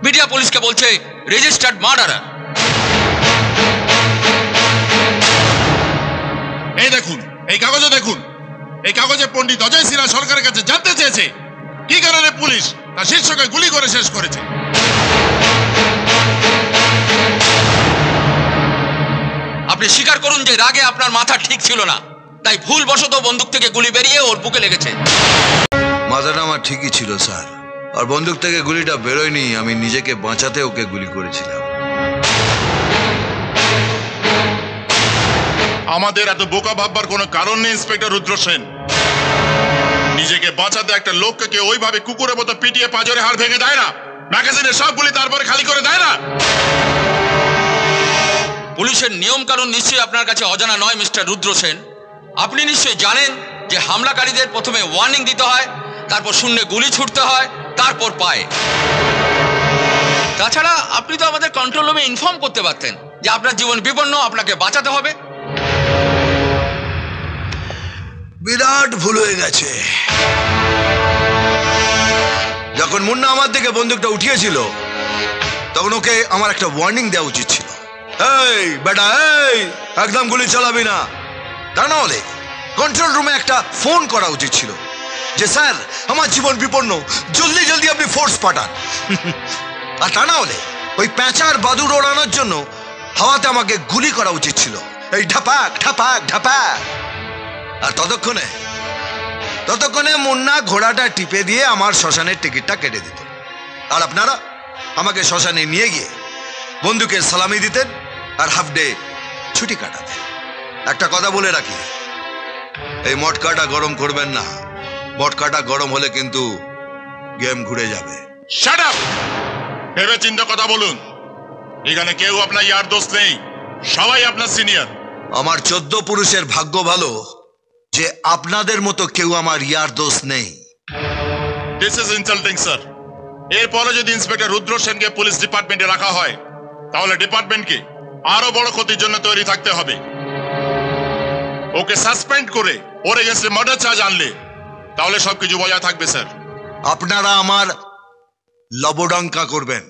Media পুলিশকে বলছে registered murderer. এই দেখুন, এই কাগজে দেখুন, এই কাগজে পণ্ডিত অজয় সিনহা সরকারের কাছে জানতে চেয়েছে কি কারণে পুলিশ তার শিষ্যকে গুলি করে শেষ করেছে। আপনি স্বীকার করুন যে রাগে আপনার মাথা ঠিক ছিল না, তাই ভুলবশত বন্দুক থেকে গুলি বেরিয়ে ওর বুকে লেগেছে। মাথাটা আমার ঠিকই ছিল স্যার, আর বন্দুক থেকে গুলিটা বেরোয়নি, আমি নিজেকে বাঁচাতে ওকে গুলি করেছিলাম। আমাদের এত বোকা ভাববার কোনো কারণ নেই ইন্সপেক্টর রুদ্র সেন। নিজেকে বাঁচাতে একটা লোককে কেউ ওইভাবে কুকুরের মতো পিটিয়ে পাঁজরে হাড় ভেঙে দেয় না, ম্যাগাজিনের সবগুলি তারপরে খালি করে দেয় না। পুলিশের নিয়ম কানুন নিশ্চয়ই আপনার কাছে অজানা নয় মিস্টার রুদ্র সেন। আপনি নিশ্চয়ই জানেন যে হামলাকারীদের প্রথমে ওয়ার্নিং দিতে হয়, তারপর শূন্যে গুলি ছুটতে হয়, তারপর পায়ে। তাছাড়া আপনি তো আমাদের কন্ট্রোল রুমে ইনফর্ম করতে পারতেন যে আপনার জীবন বিপন্ন, আপনাকে বাঁচাতে হবে। বিরাট ভুল হয়ে গেছে। যখন মুন্না আমার থেকে বন্দুকটা উঠিয়েছিল তখন ওকে আমার একটা ওয়ার্নিং দেওয়া উচিত ছিল। এই বেটা, এই একদম গুলি চালাবি না। তা না হলে কন্ট্রোল রুমে একটা ফোন করা উচিত ছিল যে স্যার আমার জীবন বিপন্ন, জলদি জলদি আপনি ফোর্স পাঠান। আর তা না হলে ওই প্যাঁচার বাদুর ওড়ানোর জন্য হাওয়াতে আমাকে গুলি করা উচিত ছিল, এই ঢাপাক ঢাপাক ঢাপাক। আর ততক্ষণে মুন্না ঘোড়াটা টিপে দিয়ে আমার শ্মশানের টিকিটটা কেটে দিত, আর আপনারা আমাকে শ্মশানে নিয়ে গিয়ে বন্দুকের সালামি দিতেন আর হাফ ডে ছুটি কাটাতেন। একটা কথা বলে রাখি, এই মটকাটা গরম করবেন না, মটকাটা গরম হলে কিন্তু গেম ঘুরে যাবে। Shut up! ভেবে চিন্তা কথা বলুন। এখানে কেউ আপনার ইয়ার দোস্ত নেই, সবাই আপনার সিনিয়র। আমার 14 পুরুষের ভাগ্য ভালো যে আপনাদের মতো কেউ আমার ইয়ার দোস্ত নেই। This is insulting sir. এরপরে যদি ইন্সপেক্টর রুদ্র সেনকে পুলিশ ডিপার্টমেন্টে রাখা হয় তাহলে ডিপার্টমেন্টকে আরো বড় ক্ষতির জন্য তৈরি থাকতে হবে। ওকে সাসপেন্ড করে ওর এগেন্সটে মার্ডার চার্জ আনলে তাহলে সবকিছু বজায় থাকবে স্যার। আপনারা আমার লবডঙ্কা করবেন।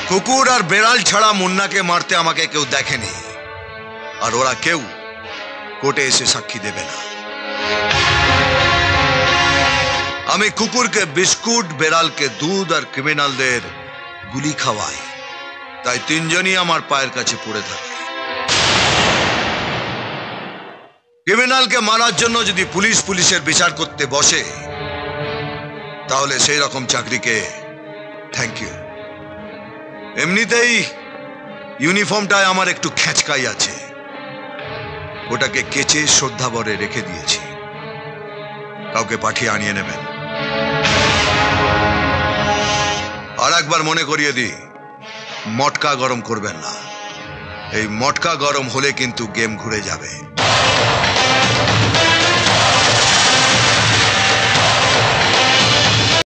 কুকুর আর বেড়াল ছাড়া মুন্নাকে মারতে আমাকে কেউ দেখেনি, আর ওরা কেউ কোর্টে এসে সাক্ষী দেবে না। আমি কুকুরকে বিস্কুট, বেড়ালকে দুধ আর ক্রিমিনালদের গুলি খাওয়াই, তাই তিনজনই আমার পায়ের কাছে পড়ে থাকে। ক্রিমিনালকে মারার জন্য যদি পুলিশের বিচার করতে বসে তাহলে সেই রকম চাকরিকে থ্যাংক ইউ। এমনিতেই ইউনিফর্মটায় আমার একটু খেঁচকাই আছে, ওটাকে কেচে শ্রদ্ধাভরে রেখে দিয়েছি, কাউকে পাঠিয়ে আনিয়ে নেবেন। আর একবার মনে করিয়ে দিই, মটকা গরম করবেন না, এই মটকা গরম হলে কিন্তু গেম ঘুরে যাবে।